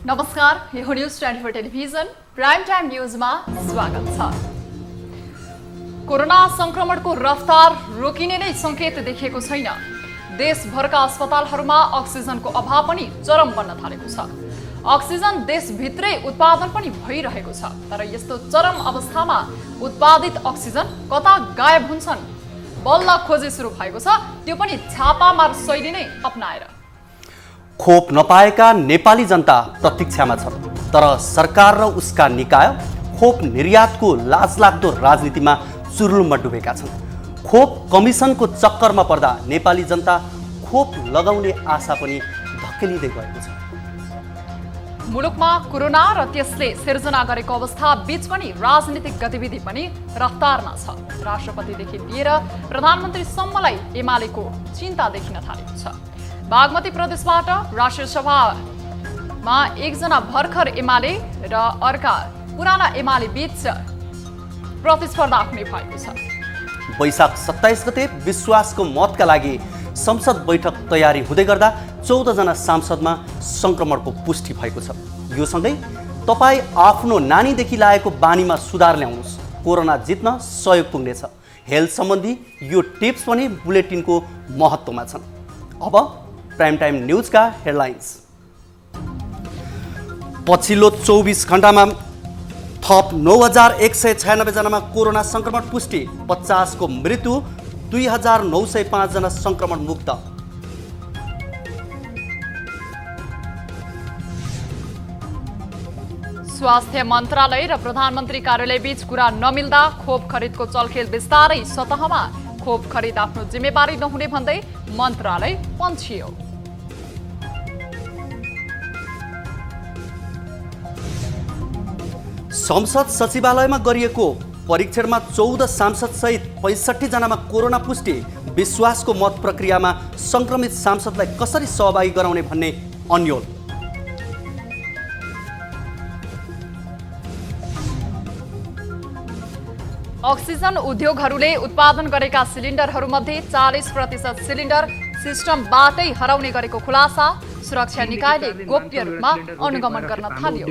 नमस्कार, यो news 24 television prime time न्यूजमा स्वागत छ। कोरोना संक्रमणको रफ्तार रोकिने नै संकेत देखिएको छैन। देशभरका अस्पतालहरूमा अक्सिजनको अभाव पनि चरम बन्न थालेको छ। अक्सिजन देशभित्रै उत्पादन पनि भइरहेको छ, तर यस्तो चरम अवस्थामा उत्पादित अक्सिजन कता गायब हुन्छन्? बल्ल खोजी सुरु भएको छ, त्यो पनि छापामार शैली नै अपनाएर। खोप नपाएका नेपाली जनता प्रतीक्षामा छन्, तर सरकार र उसका निकाय खोप निर्यातको लाजलाग्दो राजनीतिमा चुरुलुम्मा डुबेका छन्। खोप कमिसनको चक्करमा पर्दा नेपाली जनता खोप लगाउने आशा पनि धकेलिँदै गएको छ। मुलुकमा कोरोना र त्यसले सिर्जना गरेको अवस्था बीच पनि राजनीतिक गतिविधि पनि रफ्तारमा छ। राष्ट्रपतिदेखि लिएर प्रधानमन्त्रीसम्मलाई एमालेको चिन्ता देखिन थालेको छ। बागमती प्रदेशबाट राष्ट्रिय सभामा एकजना भर्खर एमाले र अर्का पुराना एमाले बीच प्रतिस्पर्धा हुने भएको छ। वैशाख 27 गते विश्वासको मतका लागि संसद बैठक तयारी हुँदै गर्दा 14 जना सांसदमा संक्रमणको पुष्टि भएको छ। यो सँगै तपाईँ आफ्नो नानीदेखि लागेको बानीमा सुधार ल्याउनुहोस्, कोरोना जित्न सहयोग पुग्नेछ। हेल्थ सम्बन्धी यो टिप्स पनि बुलेटिनको महत्त्वमा छन्। अब प्राइम टाइम न्यूजका हेडलाइन्स। पछिल्लो 24 घण्टामा थप 9196 जनामा कोरोना संक्रमण पुष्टि, 50 को मृत्यु, 2905 जना संक्रमण मुक्त। स्वास्थ्य मन्त्रालय र प्रधानमन्त्री कार्यालय बीच कुरा नमिल्दा खोप खरिदको चलखेल बिस्तारै सतहमा। खोप खरिद आफ्नो जिम्मेवारी नहुने भन्दै मन्त्रालय पन्छियो। संसद सचिवालयमा गरिएको परीक्षणमा 14 सांसद सहित 65 जनामा कोरोना पुष्टि। विश्वासको मत प्रक्रियामा संक्रमित सांसदलाई कसरी सहभागी गराउने भन्ने अन्योल। अक्सिजन उद्योगहरूले उत्पादन गरेका सिलिन्डरहरूमध्ये 40% सिलिन्डर सिस्टमबाटै हराउने गरेको खुलासा। सुरक्षा निकायले गोप्य रूपमा अनुगमन गर्न थाल्यो।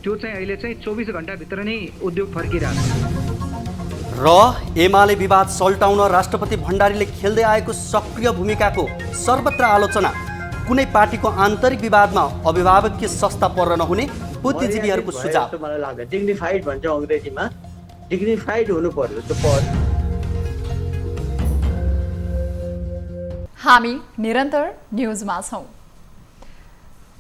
त्यो चाहिँ अहिले चाहिँ 24 घण्टाभित्र नै उद्योग फर्किरहेको छ। र एमाले विवाद सल्टाउन राष्ट्रपति भण्डारीले खेल्दै आएको सक्रिय भूमिकाको सर्वत्र आलोचना। कुनै पार्टीको आन्तरिक विवादमा अभिभावकीय संस्था पर्न नहुने बुद्धिजीवीहरूको सुझाव। मलाई लाग्छ डिग्निफाइड भन्छ अंग्रेजीमा, डिग्निफाइड हुनु पर्यो त्यो पद। हामी निरन्तर न्यूजमा छौं।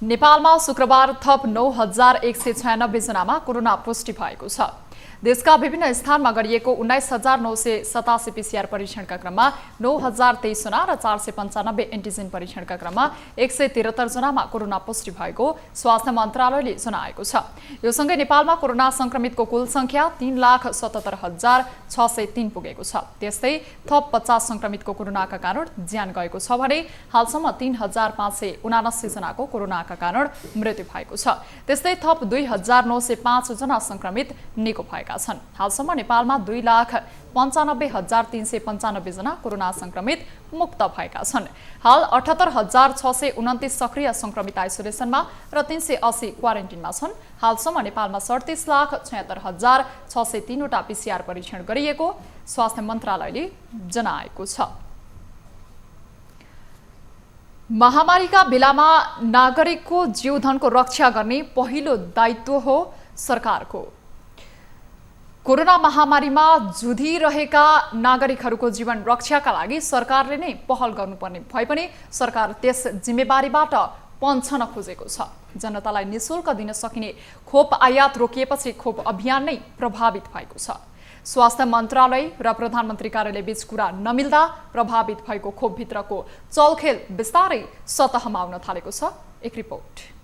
नेपालमा शुक्रबार थप 9196 जनामा कोरोना पुष्टि भएको छ। देशका विभिन्न स्थानमा गरिएको 19987 पीसीआर परीक्षणका क्रममा 9023 जना र 495 एन्टिजेन परीक्षणका क्रममा 173 जनामा कोरोना पुष्टि भएको स्वास्थ्य मन्त्रालयले जनाएको छ। यो सँगै नेपालमा कोरोना संक्रमितको कुल संख्या 3,77,603 पुगेको छ। त्यस्तै थप 50 संक्रमितको कोरोनाका कारण ज्यान गएको छ भने हालसम्म 3579 जनाको कोरोनाका कारण मृत्यु भएको छ। त्यस्तै थप 2905 जना संक्रमित निको भएका छन्। हालसम्म नेपालमा 2,95,395 जना कोरोना संक्रमित मुक्त भएका छन्। हाल 78,629 सक्रिय संक्रमित आइसोलेसनमा र 380 क्वारेन्टिनमा छन्। हालसम्म नेपालमा 37,76,603 वटा पीसीआर परीक्षण गरिएको स्वास्थ्य मन्त्रालयले जनाएको छ। महामारीका बेलामा नागरिकको जीवधनको रक्षा गर्ने पहिलो दायित्व हो सरकारको। कोरोना महामारीमा जुधिरहेका नागरिकहरूको जीवन रक्षाका लागि सरकारले नै पहल गर्नुपर्ने भए पनि सरकार त्यस जिम्मेवारीबाट पन्छन खोजेको छ। जनतालाई निशुल्क दिन सकिने खोप आयात रोकिएपछि खोप अभियान नै प्रभावित भएको छ। स्वास्थ्य मन्त्रालय र प्रधानमन्त्री कार्यालय बीच कुरा नमिल्दा प्रभावित भएको खोपभित्रको चलखेल बिस्तारै सतहमा आउन थालेको छ। एक रिपोर्ट।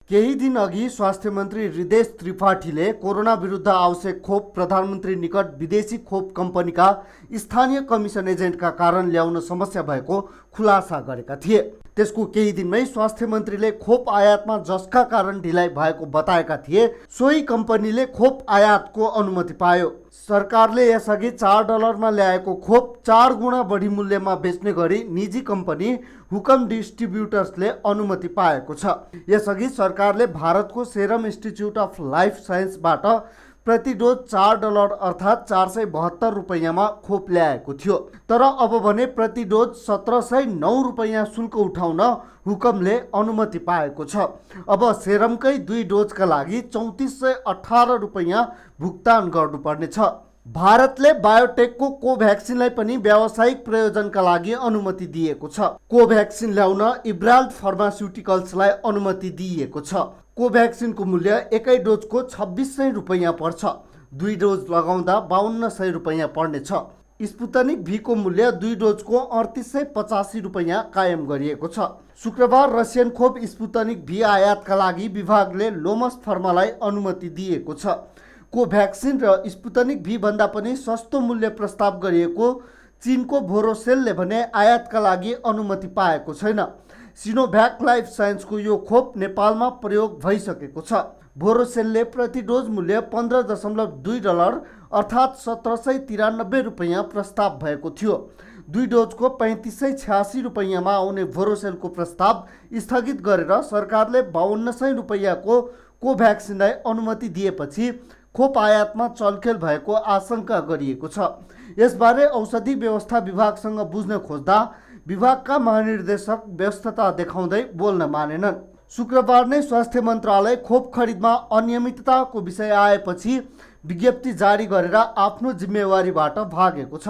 केही दिन अघि स्वास्थ्य मन्त्री हृदेश त्रिपाठीले कोरोना विरुद्ध आवश्यक खोप प्रधानमन्त्री निकट विदेशी खोप कम्पनीका स्थानीय कमिसन एजेन्टका कारण ल्याउन समस्या भएको खुलासा गरेका थिए। त्यसको केही दिनमै स्वास्थ्य मन्त्रीले खोप आयातमा जसका कारण ढिलाइ भएको बताएका थिए, सोही कम्पनीले खोप आयातको अनुमति पायो। सरकारले यसअघि $4 ल्याएको खोप 4 गुणा बढी मूल्यमा बेच्ने गरी निजी कम्पनी हुकम डिस्ट्रिब्युटर्सले अनुमति पाएको छ। यसअघि सरकारले भारतको सेरम इन्स्टिच्युट अफ लाइफ साइन्सबाट प्रति डोज $4 अर्थात् ₹472 खोप ल्याएको थियो। तर अब भने प्रति डोज ₹1709 शुल्क उठाउन हुकमले अनुमति पाएको छ। अब सेरमकै 2 डोजका लागि ₹3418 भुक्तान गर्नुपर्नेछ। भारतले बायोटेकको कोभ्याक्सिनलाई पनि व्यावसायिक प्रयोजनका लागि अनुमति दिएको छ। कोभ्याक्सिन ल्याउन इब्राल्ड फार्मास्युटिकल्सलाई अनुमति दिएको छ। कोभ्याक्सिनको मूल्य एकै डोजको ₹2600 पर्छ। 2 डोज लगाउँदा ₹5200 पर्नेछ। स्पुतनिक भीको मूल्य 2 डोजको ₹3885 कायम गरिएको छ। शुक्रबार रसियन खोप स्पुतनिक भी आयातका लागि विभागले लोमस फर्मालाई अनुमति दिएको छ। कोभ्याक्सिन र स्पुतनिक भी भन्दा पनि सस्तो मूल्य प्रस्ताव गरिएको चीनको भोरोसेलले भने आयातका लागि अनुमति पाएको छैन। सिनोभ्याक लाइफ साइन्सको यो खोप नेपालमा प्रयोग भइसकेको छ। भोरोसेलले प्रति डोज मूल्य $15.2 अर्थात् ₹1793 प्रस्ताव भएको थियो। 2 डोजको ₹3586 आउने भोरोसेलको प्रस्ताव स्थगित गरेर सरकारले ₹5200 को कोभ्याक्सिनलाई अनुमति दिएपछि खोप आयातमा चलखेल भएको आशंका गरिएको छ। यसबारे औषधि व्यवस्था विभागसँग बुझ्न खोज्दा विभागका महानिर्देशक व्यस्तता देखाउँदै बोल्न मानेनन्। शुक्रबार नै स्वास्थ्य मन्त्रालय खोप खरिदमा अनियमितताको विषय आएपछि विज्ञप्ति जारी गरेर आफ्नो जिम्मेवारीबाट भागेको छ।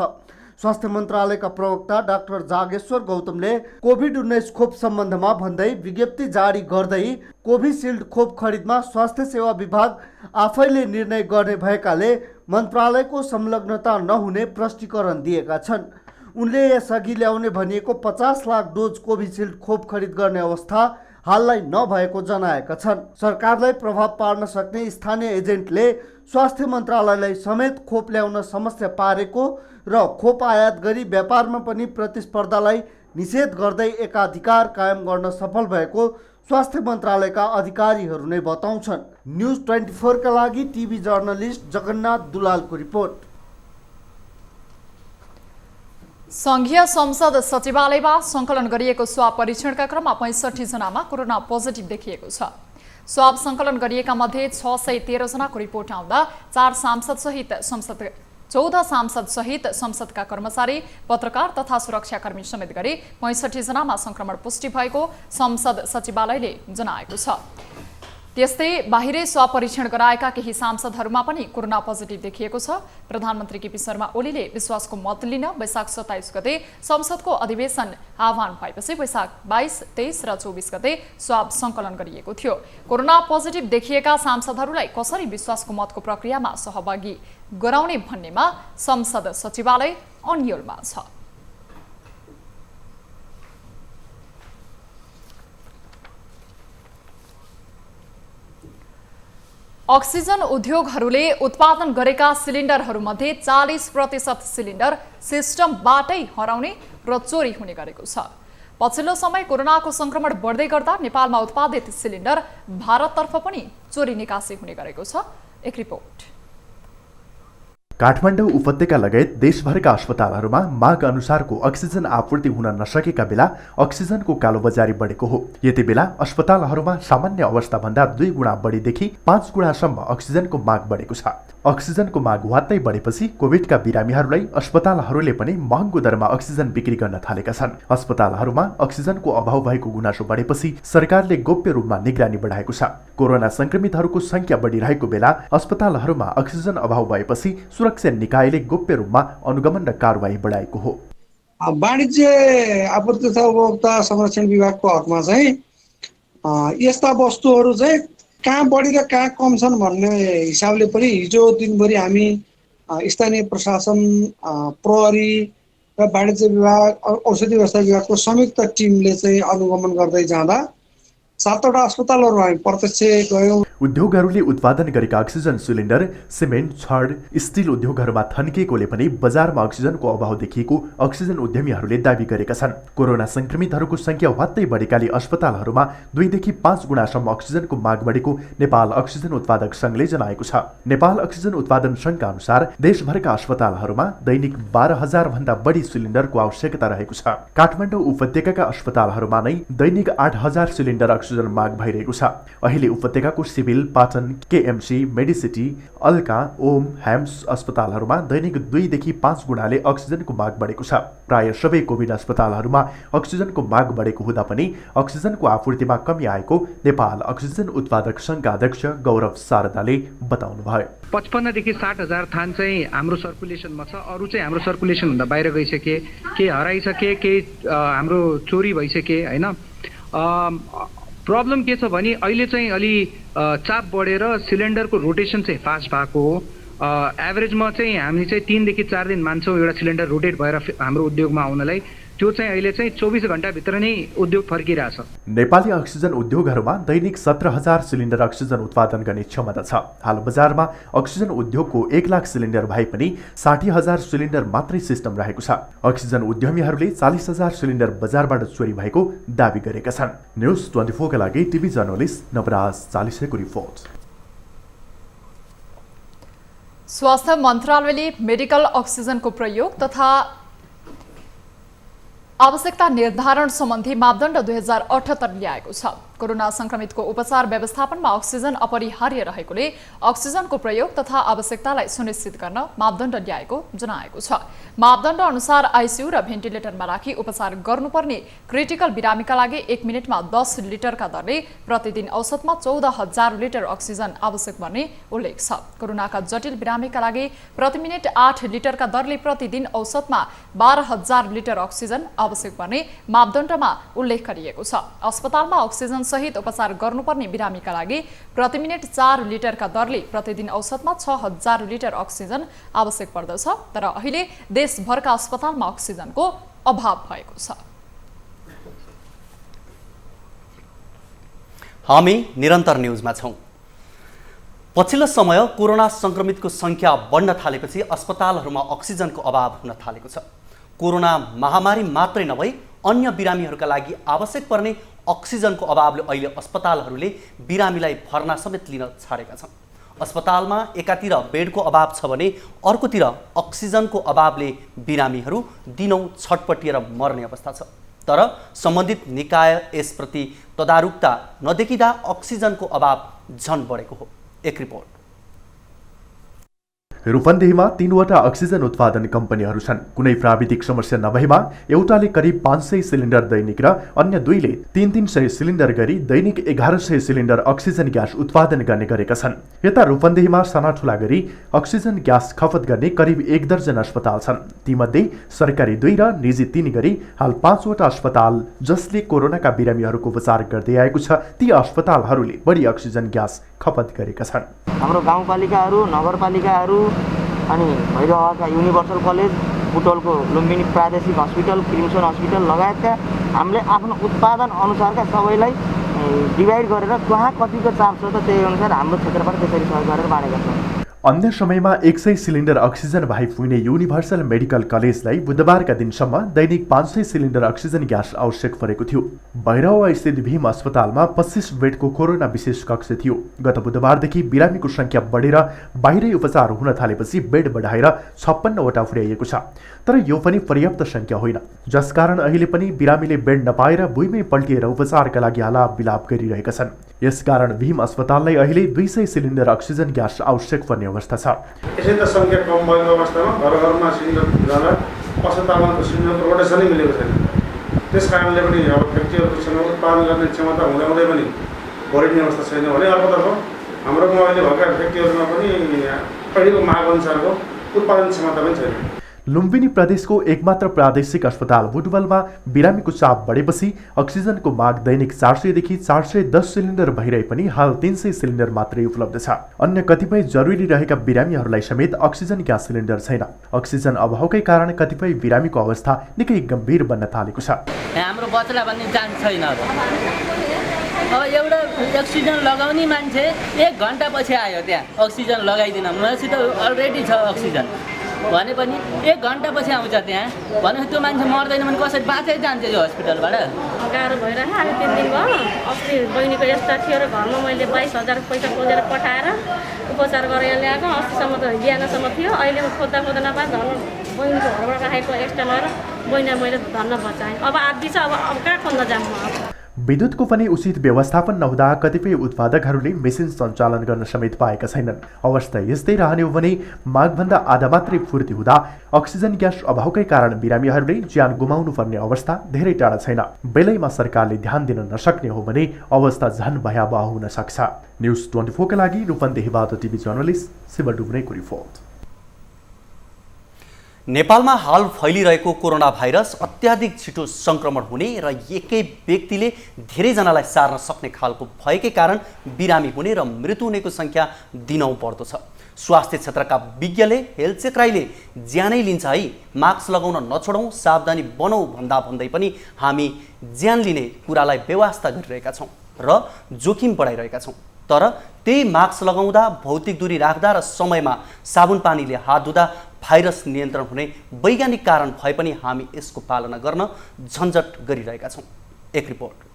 स्वास्थ्य मन्त्रालयका प्रवक्ता डाक्टर जागेश्वर गौतमले कोभिड-19 खोप सम्बन्धमा भन्दै विज्ञप्ति जारी गर्दै कोभिसिल्ड खोप खरिदमा स्वास्थ्य सेवा विभाग आफैले निर्णय गर्ने भएकाले मन्त्रालयको संलग्नता नहुने प्रष्टीकरण दिएका छन्। उनले यसअघि ल्याउने भनिएको 50 लाख डोज कोभिसिल्ड खोप खरिद गर्ने अवस्था हाललाई नभएको जनाएका छन्। सरकारलाई प्रभाव पार्न सक्ने स्थानीय एजेन्टले स्वास्थ्य मन्त्रालयलाई समेत खोप ल्याउन समस्या पारेको र खोप आयात गरी व्यापारमा पनि प्रतिस्पर्धालाई निषेध गर्दै एकाधिकार कायम गर्न सफल भएको स्वास्थ्य मन्त्रालयका अधिकारीहरू नै बताउँछन्। न्युज 24 का लागि टिभी जर्नलिस्ट जगन्नाथ दुलालको रिपोर्ट। संघीय संसद सचिवालयमा सङ्कलन गरिएको स्वाब परीक्षणका क्रममा 65 जनामा कोरोना पोजिटिभ देखिएको छ। स्वाब सङ्कलन गरिएका मध्ये 613 जनाको रिपोर्ट आउँदा 14 सांसद सहित संसदका कर्मचारी, पत्रकार तथा सुरक्षाकर्मी समेत गरी 65 जनामा संक्रमण पुष्टि भएको संसद सचिवालयले जनाएको छ। त्यस्तै बाहिरै स्वाब परीक्षण गराएका केही सांसदहरूमा पनि कोरोना पोजिटिभ देखिएको छ। प्रधानमन्त्री केपी शर्मा ओलीले विश्वासको मत लिन वैशाख 27 गते संसदको अधिवेशन आह्वान भएपछि वैशाख 22, 23 र 24 गते स्वाब सङ्कलन गरिएको थियो। कोरोना पोजिटिभ देखिएका सांसदहरूलाई कसरी विश्वासको मतको प्रक्रियामा सहभागी गराउने भन्नेमा संसद सचिवालय अन्यलमा छ। अक्सिजन उद्योगहरूले उत्पादन गरेका सिलिन्डरहरूमध्ये 40% सिलिन्डर सिस्टमबाटै हराउने र चोरी हुने गरेको छ। पछिल्लो समय कोरोनाको संक्रमण बढ्दै गर्दा नेपालमा उत्पादित सिलिन्डर भारततर्फ पनि चोरी निकासी हुने गरेको छ। एक रिपोर्ट। काठमाडौँ उपत्यका लगायत देशभरका अस्पतालहरूमा माग अनुसारको अक्सिजन आपूर्ति हुन नसकेका बेला अक्सिजनको कालोबजारी बढेको हो। यति बेला अस्पतालहरूमा सामान्य अवस्थाभन्दा 2 गुणा बढीदेखि 5 गुणासम्म अक्सिजनको माग बढेको छ। अक्सिजनको माग वात्तै बढेपछि कोभिडका बिरामीहरूलाई अस्पतालहरूले पनि महँगो दरमा अक्सिजन बिक्री गर्न थालेका छन्। अस्पतालहरूमा अक्सिजनको अभाव भएको गुनासो बढेपछि सरकारले गोप्य रूपमा निगरानी बढाएको छ। कोरोना संक्रमितहरूको संख्या बढिरहेको बेला अस्पतालहरूमा अक्सिजन अभाव भएपछि सुरक्षा निकायले गोप्य रूपमा अनुगमन र कारबाही बढाएको हो। वाणिज्य आपूर्ति तथा उपभोक्ता संरक्षण विभागको हकमा चाहिँ यस्ता वस्तुहरू चाहिँ कहाँ बढी र कहाँ कम छन् भन्ने हिसाबले पनि हिजो दिनभरि हामी स्थानीय प्रशासन, प्रहरी र वाणिज्य विभाग, औषधि व्यवस्था विभागको संयुक्त टिमले चाहिँ अनुगमन गर्दै जाँदा 7वटा अस्पतालहरू हामी प्रत्यक्ष गयौँ। उद्योगहरूले उत्पादन गरेका अक्सिजन सिलिन्डर सिमेन्ट, छड, स्टिल उद्योगहरूमा थन्किएकोले पनि बजारमा अक्सिजनको अभाव देखिएको अक्सिजन उद्यमीहरूले दावी गरेका छन्। कोरोना संक्रमितहरूको संख्या वात्तै बढेकाले अस्पतालहरूमा 2 देखि 5 गुणासम्म अक्सिजनको माग बढेको नेपाल अक्सिजन उत्पादक संघले जनाएको छ। नेपाल अक्सिजन उत्पादन संघका अनुसार देशभरका अस्पतालहरूमा दैनिक 12,000 भन्दा बढी सिलिन्डरको आवश्यकता रहेको छ। काठमाडौँ उपत्यकाका अस्पतालहरूमा नै दैनिक 8,000 सिलिन्डर अक्सिजन माग भइरहेको छ। अहिले उपत्यकाको सिभिल, पाटन, केएमसी, मेडिसिटी, अल्का, ओम, ह्याम्स अस्पतालहरूमा दैनिक 2 देखि 5 गुणाले अक्सिजनको माग बढेको छ। प्राय सबै कोभिड अस्पतालहरूमा अक्सिजनको माग बढेको हुँदा पनि अक्सिजनको आपूर्तिमा कमी आएको नेपाल अक्सिजन उत्पादक संघका अध्यक्ष गौरव शारदाले बताउनुभयो। 55 देखि 60,000 थान चाहिँ हाम्रो सर्कुलेसनमा छ। अरू चाहिँ हाम्रो सर्कुलेसन हुँदा बाहिर गइसके, के हराइसके, के हाम्रो चोरी भइसके हैन। प्रब्लम के छ भने अहिले चाहिँ अलि चाप बढेर सिलिन्डरको रोटेसन चाहिँ फास्ट भएको हो। एभरेजमा चाहिँ हामी चाहिँ 3 देखि 4 दिन मान्छौँ एउटा सिलिन्डर रोटेट भएर हाम्रो उद्योगमा आउनलाई। त्यो चाहिँ अहिले चाहिँ 24 घण्टाभित्र नै उद्योग फर्किरहेछ। नेपाली अक्सिजन उद्योगहरूमा दैनिक 17,000 सिलिन्डर अक्सिजन उत्पादन गर्ने क्षमता छ। हाल बजारमा अक्सिजन उद्योगको 1 लाख सिलिन्डर भए पनि 60,000 सिलिन्डर मात्रै सिस्टम रहेको छ। अक्सिजन उद्यमीहरूले 40,000 सिलिन्डर बजारबाट चोरी भएको दावी गरेका छन्। न्युज 24 का लागि टिभी जर्नलिस्ट नवराज चालिसेको रिपोर्ट। स्वास्थ्य मन्त्रालयले मेडिकल अक्सिजनको प्रयोग तथा आवश्यकता निर्धारण सम्बन्धी मापदण्ड 2078 ल्याएको छ। कोरोना संक्रमितको उपचार व्यवस्थापनमा अक्सिजन अपरिहार्य रहेकोले अक्सिजनको प्रयोग तथा आवश्यकतालाई सुनिश्चित गर्न मापदण्ड ल्याएको जनाएको छ। मापदण्ड अनुसार आइसियू र भेन्टिलेटरमा राखी उपचार गर्नुपर्ने क्रिटिकल बिरामीका लागि 1 मिनेटमा 10 लिटरका दरले प्रतिदिन औसतमा 14,000 लिटर अक्सिजन आवश्यक पर्ने उल्लेख छ। कोरोनाका जटिल बिरामीका लागि प्रति मिनेट 8 लिटरका दरले प्रतिदिन औसतमा 12,000 लिटर अक्सिजन आवश्यक पर्ने मापदण्डमा उल्लेख गरिएको छ। अस्पतालमा अक्सिजन सहित उपचार गर्नुपर्ने बिरामीका लागि प्रति मिनेट 4 लिटरका दरले प्रतिदिन औसतमा 6,000 लिटर अक्सिजन आवश्यक पर्दछ। तर अहिले देशभरका अस्पतालमा अक्सिजनको अभाव भएको छ। हामी निरन्तर न्युजमा छौं। पछिल्लो समय कोरोना संक्रमितको संख्या बढ्न थालेपछि अस्पतालहरूमा अक्सिजनको अभाव हुन थालेको छ। कोरोना महामारी मात्रै नभई अन्य बिरामीहरूका लागि आवश्यक पर्ने अक्सिजनको अभावले अहिले अस्पतालहरूले बिरामीलाई भर्ना समेत लिन छाडेका छन्। अस्पतालमा एकातिर बेडको अभाव छ भने अर्कोतिर अक्सिजनको अभावले बिरामीहरू दिनौं छटपटिएर मर्ने अवस्था छ। तर सम्बन्धित निकाय यसप्रति तदारुकता नदेखिँदा अक्सिजनको अभाव झन बढेको हो। एक रिपोर्ट। रूपन्देहीमा 3वटा अक्सिजन उत्पादन कम्पनीहरू छन्। कुनै प्राविधिक समस्या नभएमा एउटाले करिब 500 सिलिन्डर दैनिक र अन्य दुईले 300 सिलिन्डर गरी दैनिक 1100 सिलिन्डर अक्सिजन ग्यास उत्पादन गर्ने गरेका छन्। यता रूपन्देहीमा साना ठुला गरी अक्सिजन ग्यास खपत गर्ने करिब 1 दर्जन अस्पताल छन्। तीमध्ये सरकारी 2 र निजी 3 गरी हाल 5वटा अस्पताल जसले कोरोनाका बिरामीहरूको उपचार गर्दै आएको छ, ती अस्पतालहरूले बढी अक्सिजन ग्यास खपत गरेका छन्। हाम्रो गाउँपालिकाहरू, नगरपालिकाहरू अनि भैरहवाका युनिभर्सल कलेज, बुटोलको लुम्बिनी प्रादेशिक हस्पिटल, क्रिम्सन हस्पिटल लगायतका हामीले आफ्नो उत्पादन अनुसारका सबैलाई डिभाइड गरेर कहाँ कतिको चान्स छ त त्यही अनुसार हाम्रो क्षेत्रबाट त्यसरी सहयोग गरेर बाँडेका छौँ। अन्य समयमा 100 सिलिन्डर अक्सिजन भाइ पुग्ने युनिभर्सल मेडिकल कलेजलाई बुधबारका दिनसम्म दैनिक 500 सिलिन्डर अक्सिजन ग्यास आवश्यक परेको थियो। भैरहवा स्थित भीम अस्पतालमा 25 बेडको कोरोना विशेष कक्ष थियो। गत बुधबारदेखि बिरामीको संख्या बढेर बाहिरै उपचार हुन थालेपछि बेड बढाएर 56 वटा पुर्याइएको छ। तर यो पनि पर्याप्त संख्या होइन, जसकारण अहिले पनि बिरामीले बेड नपाएर भुइँमै पल्टिएर उपचारका लागि हालाप बिलाप गरिरहेका छन्। यसकारण भीम अस्पताललाई अहिले 200 सिलिन्डर अक्सिजन ग्यास आवश्यक पर्ने अवस्था छ। यसै त संख्या कम भएको अवस्थामा घर-घरमा सिलिन्डर जाँदा अस्पतालमा सिलिन्डरको रोटेसनै मिलेको छैन। त्यस कारणले पनि अब फ्याक्ट्रीहरूसँग उत्पादन गर्ने क्षमता हुँदाहुँदै पनि बढ्ने अवस्था छैन भने अर्कोतर्फ हाम्रोमा अहिले भएका फ्याक्ट्रीहरूमा पनि अहिलेको माग अनुसारको उत्पादन क्षमता पनि छैन। लुम्बिनी प्रदेशको एकमात्र प्रादेशिक अस्पताल बुटवलमा बिरामीको चाप बढेपछि अक्सिजनको माग दैनिक 400 देखि 410 सिलिन्डर भइरहे पनि हाल 300 सिलिन्डर मात्रै उपलब्ध छ। अन्य कतिपय जरुरी रहेका बिरामीहरूलाई समेत अक्सिजन ग्यास सिलिन्डर छैन। अक्सिजन अभावकै कारण कतिपय बिरामीको अवस्था निकै गम्भीर बन्न थालेको छ। हाम्रो बच्चा भन्ने जान छैन। अब एउटा अक्सिजन लगाउने मान्छे 1 घन्टा पछि आयो त्यहाँ अक्सिजन लगाइदिन मसित अलरेडी छ अक्सिजन भने पनि 1 घन्टा पछि आउँछ त्यहाँ भने त्यो मान्छे मर्दैन भने कसरी बाँचै जान्छ यो हस्पिटलबाट गाह्रो भइरहेको अहिले 3 दिन भयो अस्ति बहिनीको यस्ता थियो र घरमा मैले 22,000 पैसा खोजेर पठाएर उपचार गरेर ल्याएको अस्तिसम्म त बिहानसम्म थियो अहिले खोज्दा नपाए धन बहिनीको घरबाट राखेको एक्स्ट्रा लगेर बहिनी मैले धन्न बचाएँ अब आदि छ अब कहाँ खोज्न जाऊँ म विद्युतको पनि उचित व्यवस्थापन नहुँदा कतिपय उत्पादकहरूले मेसिन सञ्चालन गर्न समेत पाएका छैनन्। अवस्था यस्तै रहने हो भने मागभन्दा आधा मात्रै पूर्ति हुँदा अक्सिजन ग्यास अभावकै कारण बिरामीहरूले ज्यान गुमाउनु पर्ने अवस्था धेरै टाढा छैन। बेलैमा सरकारले ध्यान दिन नसक्ने हो भने अवस्था झन भयावह हुन सक्छ। न्युज 24 का लागि रूपन्देहीबाट टिभी जर्नलिस्ट शिव डुम्रेको रिपोर्ट। नेपालमा हाल फैलिरहेको कोरोना भाइरस अत्याधिक छिटो संक्रमण हुने र एकै व्यक्तिले धेरैजनालाई सार्न सक्ने खालको भएकै कारण बिरामी हुने र मृत्यु हुनेको संख्या दिनौँ बढ्दो छ। स्वास्थ्य क्षेत्रका विज्ञले हेल्थ चेक्राईले ज्यानै लिन्छ है, मास्क लगाउन नछोडौँ, सावधानी बनाऊ भन्दा भन्दै पनि हामी ज्यान लिने कुरालाई बेवास्ता गरिरहेका छौँ र जोखिम बढाइरहेका छौँ। तर त्यही मास्क लगाउँदा, भौतिक दूरी राख्दा र समयमा साबुन पानीले हात धुँदा भाइरस नियन्त्रण हुने वैज्ञानिक कारण भए पनि हामी यसको पालना गर्न झन्झट गरिरहेका छौँ। एक रिपोर्ट।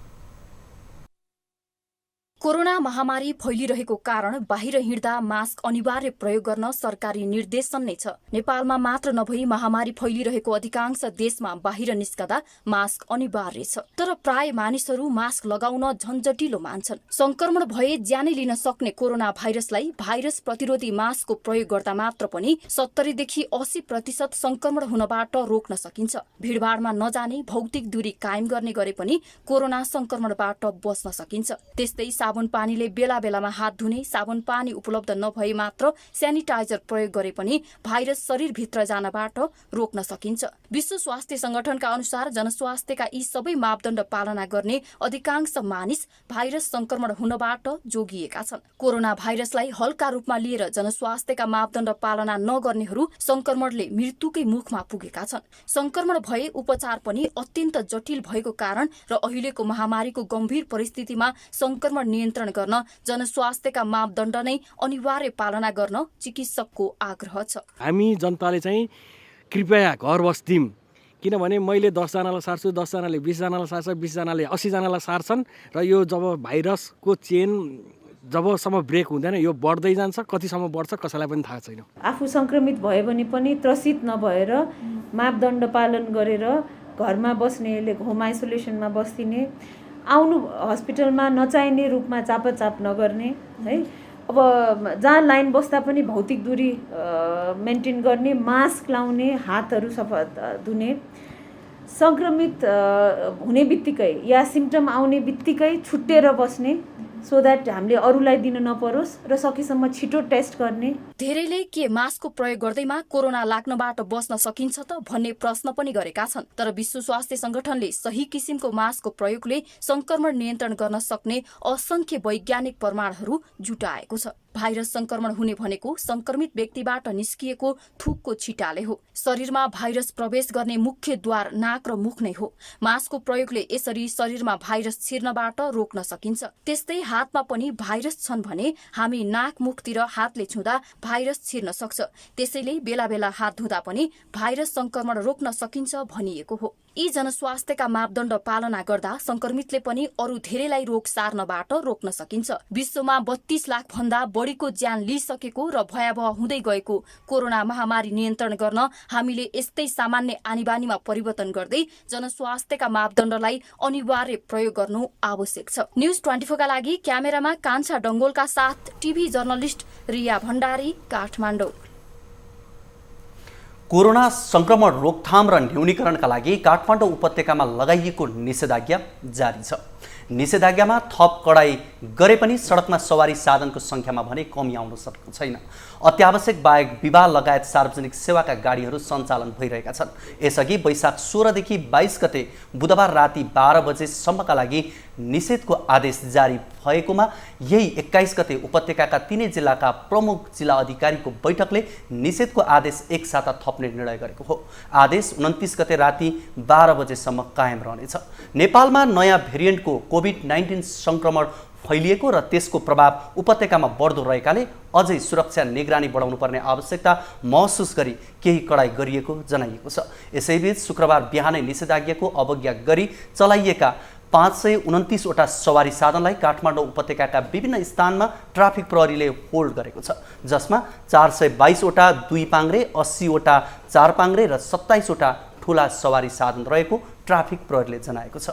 कोरोना महामारी फैलिरहेको कारण बाहिर हिँड्दा मास्क अनिवार्य प्रयोग गर्न सरकारी निर्देशन नै छ। नेपालमा मात्र नभई महामारी फैलिरहेको अधिकांश देशमा बाहिर निस्कदा मास्क अनिवार्य छ। तर प्राय मानिसहरू मास्क लगाउन झन्झटिलो मान्छन्। संक्रमण भए ज्यानै लिन सक्ने कोरोना भाइरसलाई भाइरस प्रतिरोधी मास्कको प्रयोग गर्दा मात्र पनि 70 देखि 80% संक्रमण हुनबाट रोक्न सकिन्छ। भीडभाडमा नजाने, भौतिक दूरी कायम गर्ने गरे पनि कोरोना संक्रमणबाट बच्न सकिन्छ। त्यस्तै साबुन पानीले बेला बेलामा हात धुने, साबुन पानी उपलब्ध नभए मात्र सेनिटाइजर प्रयोग गरे पनि भाइरस शरीरभित्र जानबाट रोक्न सकिन्छ। विश्व स्वास्थ्य संगठनका अनुसार जनस्वास्थ्यका यी सबै मापदण्ड पालना गर्ने अधिकांश मानिस भाइरस संक्रमण हुनबाट जोगिएका छन्। कोरोना भाइरसलाई हल्का रूपमा लिएर जनस्वास्थ्यका मापदण्ड पालना नगर्नेहरू संक्रमणले मृत्युकै मुखमा पुगेका छन्। संक्रमण भए उपचार पनि अत्यन्त जटिल भएको कारण र अहिलेको महामारीको गम्भीर परिस्थितिमा संक्रमण नियन्त्रण गर्न जनस्वास्थ्यका मापदण्ड नै अनिवार्य पालना गर्न चिकित्सकको आग्रह छ। हामी जनताले चाहिँ कृपया घर बस्दिम, किनभने मैले 10 जनालाई सार्छु, 10 जनाले 20 जनालाई सार्छ, 20 जनाले 80 जनालाई सार्छन् र यो जब भाइरसको चेन जबसम्म ब्रेक हुँदैन यो बढ्दै जान्छ। कतिसम्म बढ्छ कसैलाई पनि थाहा छैन। आफू संक्रमित भए भने पनि त्रसित नभएर मापदण्ड पालन गरेर घरमा बस्नेले होम आइसोलेसनमा बस्दिने, आउनु हस्पिटलमा नचाहिने रूपमा चापाचाप नगर्ने है। अब जहाँ लाइन बस्दा पनि भौतिक दूरी मेन्टेन गर्ने, मास्क लाउने, हातहरू सफा धुने, संक्रमित हुने बित्तिकै या सिम्पटम आउने बित्तिकै छुट्टेर बस्ने सो द्याट हामीले अरूलाई दिन नपरोस् र सकेसम्म छिटो टेस्ट गर्ने। धेरैले के मास्कको प्रयोग गर्दैमा कोरोना लाग्नबाट बच्न सकिन्छ त भन्ने प्रश्न पनि गरेका छन्। तर विश्व स्वास्थ्य संगठनले सही किसिमको मास्कको प्रयोगले संक्रमण नियन्त्रण गर्न सक्ने असंख्य वैज्ञानिक प्रमाणहरू जुटाएको छ। भाइरस संक्रमण हुने भनेको संक्रमित व्यक्तिबाट निस्किएको थुकको छिटाले हो। शरीरमा भाइरस प्रवेश गर्ने मुख्य द्वार नाक र मुख नै हो। मास्कको प्रयोगले यसरी शरीरमा भाइरस छिर्नबाट रोक्न सकिन्छ। त्यस्तै हातमा पनि भाइरस छन् भने हामी नाक मुखतिर हातले छुँदा भाइरस छिर्न सक्छ। त्यसैले बेला बेला हात धुँदा पनि भाइरस संक्रमण रोक्न सकिन्छ भनिएको हो। यी जनस्वास्थ्यका मापदण्ड पालना गर्दा संक्रमितले पनि अरू धेरैलाई रोग सार्नबाट रोक्न सकिन्छ। विश्वमा 32 लाख भन्दा बढीको ज्यान लिइसकेको र भयावह हुँदै गएको कोरोना महामारी नियन्त्रण गर्न हामीले यस्तै सामान्य आनीबानीमा परिवर्तन गर्दै जनस्वास्थ्यका मापदण्डलाई अनिवार्य प्रयोग गर्नु आवश्यक छ। न्युज 24 का लागि क्यामेरामा कान्छा डंगोलका साथ TV journalist Riya Bhandari, Kathmandu. Corona संक्रमण रोकथाम र न्यूनीकरणका लागि काठमाडौँ उपत्यकामा लगाइएको निषेधाज्ञा जारी छ। निषेधाज्ञामा थप कडाई गरे पनि सडकमा सवारी साधनको संख्यामा भने कमी आउन सकेको छैन। अत्यावश्यक बाहेक विवाह लगायत सार्वजनिक सेवाका गाडीहरू सञ्चालन भइरहेका छन्। यसअघि वैशाख 16 देखि 22 गते बुधबार राति 12 बजेसम्मका लागि निषेधको आदेश जारी भएकोमा यही 21 गते उपत्यकाका 3 जिल्लाका प्रमुख जिल्ला अधिकारीको बैठकले निषेधको आदेश एक साता थप्ने रोक्ने निर्णय गरेको हो। आदेश 29 गते राति 12 बजेसम्म कायम रहनेछ। नेपालमा नयाँ भेरिएन्टको कोभिड-19 संक्रमण फैलिएको र त्यसको प्रभाव उपत्यकामा बढ्दो रहेकाले अझै सुरक्षा निगरानी बढाउनुपर्ने आवश्यकता महसुस गरी केही कडाई गरिएको जनाइएको छ। यसैबीच शुक्रबार बिहानै निषेधाज्ञाको अवज्ञा गरी चलाइएका 529 वटा सवारी साधनलाई काठमाडौँ उपत्यकाका विभिन्न स्थानमा ट्राफिक प्रहरीले होल्ड गरेको छ, जसमा 422 वटा दुई पाङ्ग्रे, 80 वटा चार पाङ्ग्रे र 27 वटा ठूला सवारी साधन रहेको ट्राफिक प्रहरीले जनाएको छ।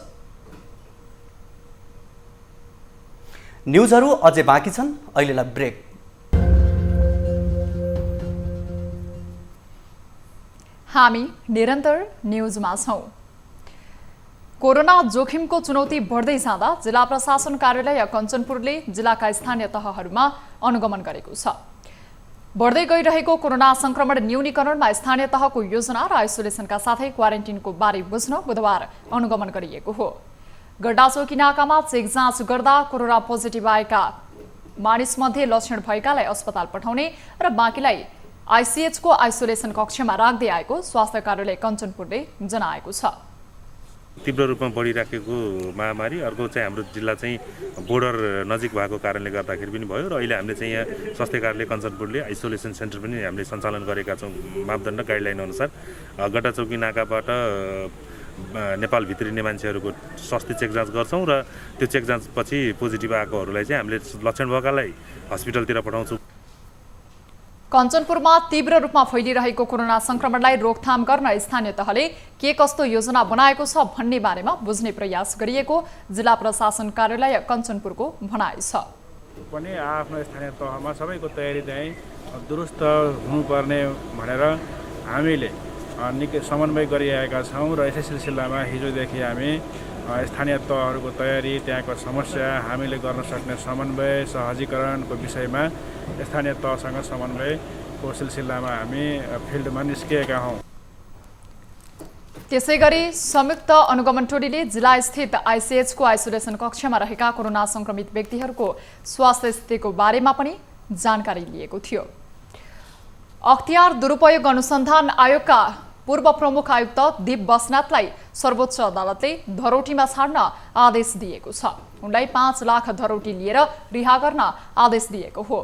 न्युजहरू अझै बाँकी छन्, अहिलेलाई ब्रेक। हामी निरन्तर न्युजमा छौँ। कोरोना जोखिमको चुनौती बढ्दै जाँदा जिल्ला प्रशासन कार्यालय कञ्चनपुरले जिल्लाका स्थानीय तहहरूमा अनुगमन गरेको छ। बढ्दै गइरहेको कोरोना संक्रमण न्यूनीकरणमा स्थानीय तहको योजना र आइसोलेसनका साथै क्वारेन्टिनको बारे बुझ्न बुधबार अनुगमन गरिएको हो। गड्डाचौकी नाकामा चेक जाँच गर्दा कोरोना पोजिटिभ आएका मानिसमध्ये लक्षण भएकालाई अस्पताल पठाउने र बाँकीलाई आइसिएचको आइसोलेसन कक्षमा राख्दै आएको स्वास्थ्य कार्यालय कञ्चनपुरले जनाएको छ। तीव्र रूपमा बढिराखेको महामारी अर्को चाहिँ हाम्रो जिल्ला चाहिँ बोर्डर नजिक भएको कारणले गर्दाखेरि पनि भयो र अहिले हामीले चाहिँ यहाँ स्वास्थ्य कार्यालय कञ्चनपुरले आइसोलेसन सेन्टर पनि हामीले सञ्चालन गरेका छौँ। मापदण्ड गाइडलाइन अनुसार गड्डाचौकी नाकाबाट नेपाल भित्रिने मान्छेहरूको स्वास्थ्य चेक जाँच गर्छौँ र त्यो चेक जाँच पछि पोजिटिभ आएकोहरूलाई चाहिँ हामीले लक्षण भएकालाई हस्पिटलतिर पठाउँछौँ। कञ्चनपुरमा तीव्र रूपमा फैलिरहेको कोरोना संक्रमणलाई रोकथाम गर्न स्थानीय तहले के कस्तो योजना बनाएको छ भन्ने बारेमा बुझ्ने प्रयास गरिएको जिल्ला प्रशासन कार्यालय कञ्चनपुरको भनाइ छ। पनि आफ्नो स्थानीय तहमा सबैको तयारी चाहिँ दुरुस्त हुनुपर्ने भनेर हामीले निकै समन्वय गरिरहेका छौँ र यसै सिलसिलामा हिजोदेखि हामी स्थानीय तहहरूको तयारी, त्यहाँको समस्या, हामीले गर्न सक्ने समन्वय सहजीकरणको विषयमा स्थानीय तहसँग समन्वयको सिलसिलामा हामी फिल्डमा निस्किएका हौँ। त्यसैगरी संयुक्त अनुगमन टोलीले जिल्लास्थित आइसिएचको आइसोलेसन कक्षमा रहेका कोरोना संक्रमित व्यक्तिहरूको स्वास्थ्य स्थितिको बारेमा पनि जानकारी लिएको थियो। अख्तियार दुरुपयोग अनुसन्धान आयोगका पूर्व प्रमुख आयुक्त दीप बस्नेतलाई सर्वोच्च अदालतले धरोटीमा छाड्न आदेश दिएको छ। उनलाई 5 लाख धरोटी लिएर रिहा गर्न आदेश दिएको हो।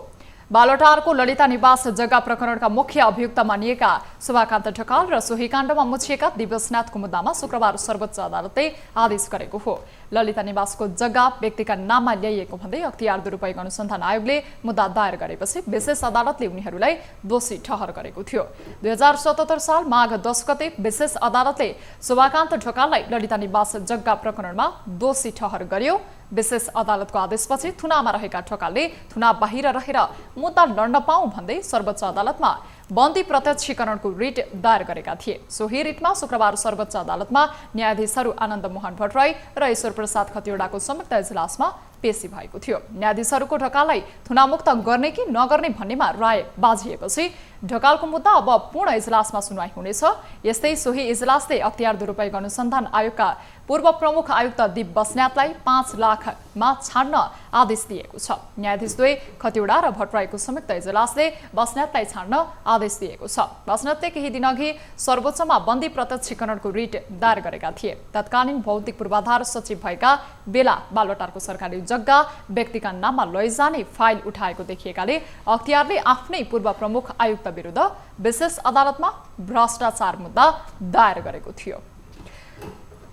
बालटारको ललिता निवास जग्गा प्रकरणका मुख्य अभियुक्त मानिएका शोभाकान्त ढकाल र सोही काण्डमा मुछिएका दीप बस्नेतको मुद्दामा शुक्रबार सर्वोच्च अदालतले आदेश गरेको हो। ललिता निवासको जग्गा व्यक्तिका नाममा ल्याइएको भन्दै अख्तियार दुरुपयोग अनुसन्धान आयोगले मुद्दा दायर गरेपछि विशेष अदालतले उनीहरूलाई दोषी ठहर गरेको थियो। 2077 साल माघ 10 गते विशेष अदालतले शोभाकान्त ढकाललाई ललिता निवास जग्गा प्रकरणमा दोषी ठहर गर्यो। विशेष अदालतको आदेशपछि थुनामा रहेका ढकालले थुना बाहिर रहेर मुद्दा लड्न पाऊँ भन्दै सर्वोच्च अदालतमा बन्दी प्रत्यक्षीकरणको रिट दायर गरेका थिए। सोही रिटमा शुक्रबार सर्वोच्च अदालतमा न्यायाधीशहरू आनन्द मोहन भट्टराई र ईश्वर प्रसाद खतिवड़ाको संयुक्त इजलासमा पेशी भएको थियो। न्यायाधीशहरूको ढकाललाई थुनामुक्त गर्ने कि नगर्ने भन्नेमा राय बाझिएपछि ढकालको मुद्दा अब पूर्ण इजलासमा सुनवाई हुनेछ। यस्तै सोही इजलासले अख्तियार दुरुपयोग अनुसन्धान आयोगका पूर्व प्रमुख आयुक्त दीप बस्नेतलाई 5 लाखमा छाड्न आदेश दिएको छ। न्यायाधीशद्वय खतिवड़ा र भट्टराईको संयुक्त इजलासले बस्नेतलाई छाड्न आदेश दिएको छ। बस्नेतले केही दिनअघि सर्वोच्चमा बन्दी प्रत्यक्षीकरणको रिट दायर गरेका थिए। तत्कालीन भौतिक पूर्वाधार सचिव भएका बेला बालटारको सरकारी जग्गा व्यक्तिका नाममा लैजाने फाइल उठाएको देखिएकाले अख्तियारले आफ्नै पूर्व प्रमुख आयुक्त विरुद्ध विशेष अदालतमा भ्रष्टाचार मुद्दा दायर गरेको थियो।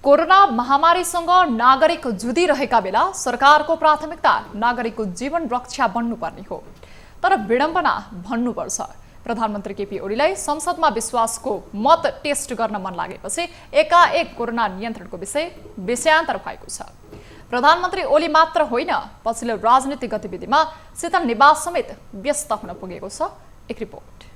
कोरोना महामारीसँग नागरिक जुधिरहेका बेला सरकारको प्राथमिकता नागरिकको जीवन रक्षा बन्नुपर्ने हो। तर विडम्बना भन्नुपर्छ, प्रधानमन्त्री केपी ओलीलाई संसदमा विश्वासको मत टेस्ट गर्न मन लागेपछि एकाएक कोरोना नियन्त्रणको विषयान्तर भएको छ। प्रधानमन्त्री ओली मात्र होइन, पछिल्लो राजनीतिक गतिविधिमा शीतल निवास समेत व्यस्त हुन पुगेको छ। एक रिपोर्ट।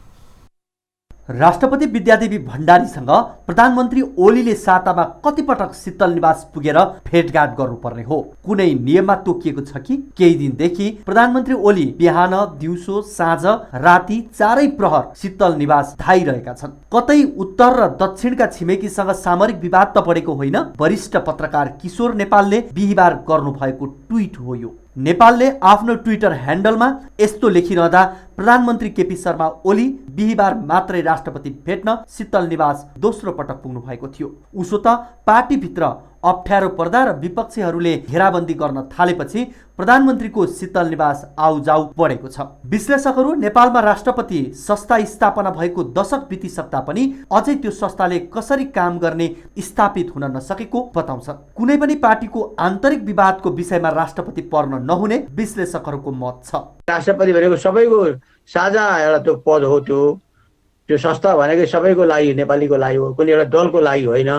राष्ट्रपति विद्यादेवी भण्डारीसँग प्रधानमन्त्री ओलीले सातामा कतिपटक शीतल निवास पुगेर भेटघाट गर्नुपर्ने हो? कुनै नियममा तोकिएको छ कि? केही दिनदेखि प्रधानमन्त्री ओली बिहान, दिउँसो, साँझ, राति चारै प्रहर शीतल निवास धाइरहेका छन्। कतै उत्तर र दक्षिणका छिमेकीसँग सामरिक विवाद त बढेको होइन, वरिष्ठ पत्रकार किशोर नेपालले बिहिबार गर्नुभएको ट्विट हो यो। नेपालले आफ्नो ट्विटर ह्यान्डलमा यस्तो लेखिरहँदा प्रधानमन्त्री केपी शर्मा ओली बिहिबार मात्रै राष्ट्रपति भेट्न शीतल निवास दोस्रो पटक पुग्नु भएको थियो। उसो त पार्टीभित्र अप्ठ्यारो पर्दा र विपक्षीहरूले घेराबन्दी गर्न थालेपछि प्रधानमन्त्रीको शीतल निवास आउजाउ बढेको छ। विश्लेषकहरू नेपालमा राष्ट्रपति संस्था स्थापना भएको दशक बितिसक्दा पनि अझै त्यो संस्थाले कसरी काम गर्ने स्थापित हुन नसकेको बताउँछ। कुनै पनि पार्टीको आन्तरिक विवादको विषयमा राष्ट्रपति पर्न नहुने विश्लेषकहरूको मत छ। राष्ट्रपति भनेको सबैको साझा एउटा त्यो पद हो। त्यो संस्था भनेको सबैको लागि, नेपालीको लागि हो, कुनै एउटा दलको लागि होइन।